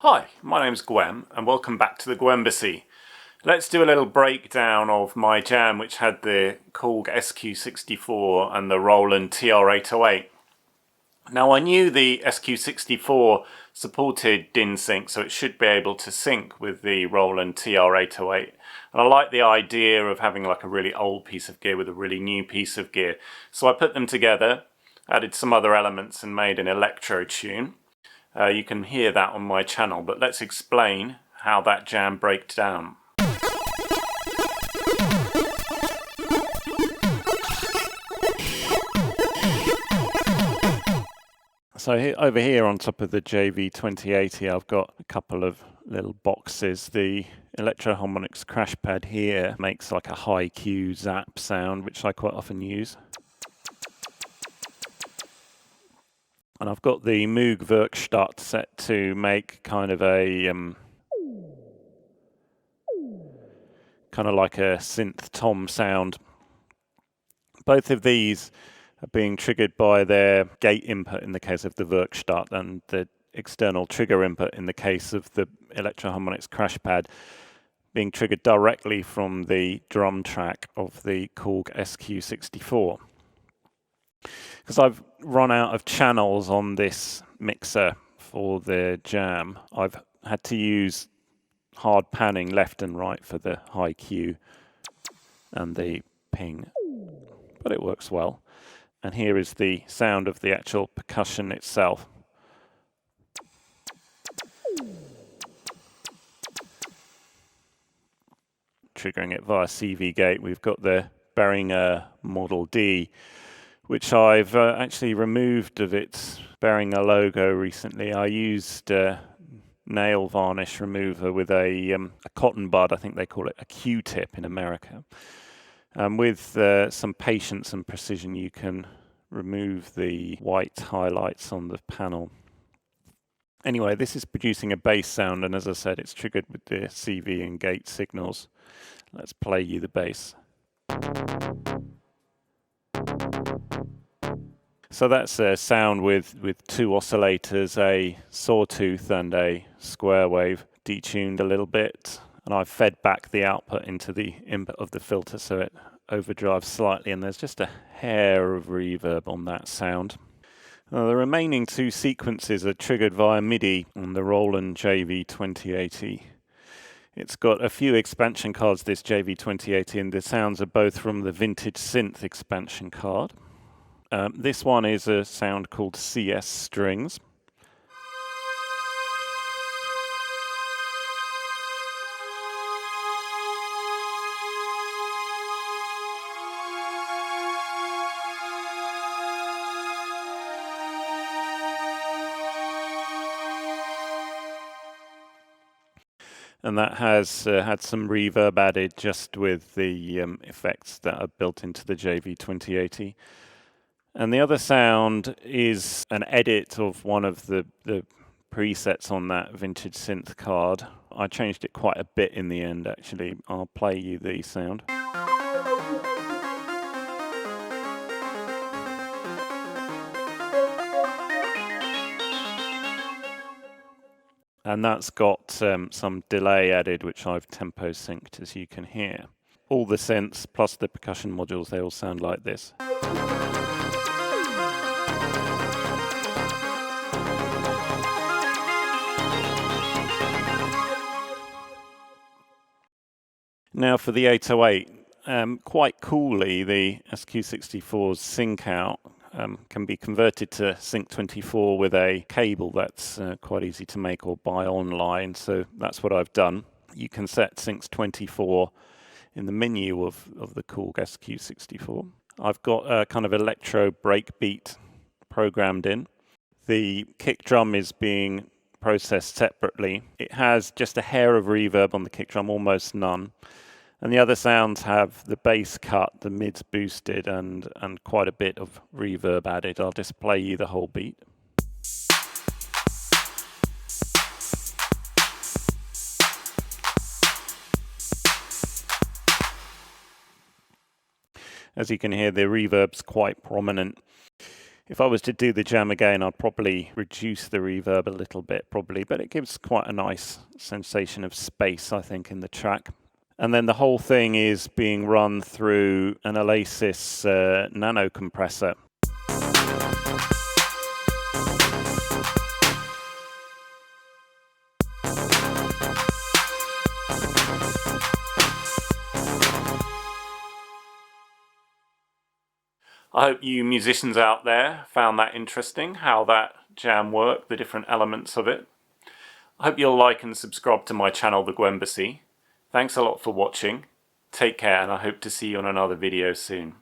Hi, my name's gwEm and welcome back to the gwEmbassy. Let's do a little breakdown of my jam which had the Korg SQ64 and the Roland TR-808. Now I knew the SQ64 supported DIN sync, so it should be able to sync with the Roland TR-808. And I like the idea of having like a really old piece of gear with a really new piece of gear. So I put them together, added some other elements and made an electro tune. You can hear that on my channel, but let's explain how that jam breaks down. So over here on top of the JV-2080 I've got a couple of little boxes. The electro harmonics crash pad here makes like a high Q zap sound, which I quite often use. And I've got the Moog Werkstatt set to make kind of a kind of like a synth tom sound. Both of these are being triggered by their gate input in the case of the Werkstatt and the external trigger input in the case of the electro harmonics crash pad being triggered directly from the drum track of the Korg SQ64. Because I've run out of channels on this mixer for the jam, I've had to use hard panning left and right for the high Q and the ping, but it works well. And here is the sound of the actual percussion itself. Triggering it via CV gate, we've got the Behringer Model D, which I've actually removed of its Behringer logo recently. I used nail varnish remover with a cotton bud, I think they call it a Q-tip in America. With some patience and precision you can remove the white highlights on the panel. Anyway, this is producing a bass sound, and as I said, it's triggered with the CV and gate signals. Let's play you the bass. So that's a sound with two oscillators, a sawtooth and a square wave, detuned a little bit, and I've fed back the output into the input of the filter so it overdrives slightly, and there's just a hair of reverb on that sound. The remaining two sequences are triggered via MIDI on the Roland JV-2080. It's got a few expansion cards, this JV-2080, and the sounds are both from the vintage synth expansion card. This one is a sound called CS strings. And that has had some reverb added just with the effects that are built into the JV-2080. And the other sound is an edit of one of the presets on that vintage synth card. I changed it quite a bit in the end, actually. I'll play you the sound. And that's got some delay added, which I've tempo synced, as you can hear. All the synths plus the percussion modules, they all sound like this. Now for the 808, quite coolly the SQ64's sync out can be converted to Sync 24 with a cable that's quite easy to make or buy online, so that's what I've done. You can set Sync 24 in the menu of the Korg SQ64. I've got a kind of electro breakbeat programmed in. The kick drum is being processed separately. It has just a hair of reverb on the kick drum, almost none. And the other sounds have the bass cut, the mids boosted, and quite a bit of reverb added. I'll just play you the whole beat. As you can hear, the reverb's quite prominent. If I was to do the jam again, I'd probably reduce the reverb a little bit, probably, but it gives quite a nice sensation of space, I think, in the track. And then the whole thing is being run through an Alesis Nanocompressor. I hope you musicians out there found that interesting, how that jam worked, the different elements of it. I hope you'll like and subscribe to my channel, the gwEm. Thanks a lot for watching. Take care, and I hope to see you on another video soon.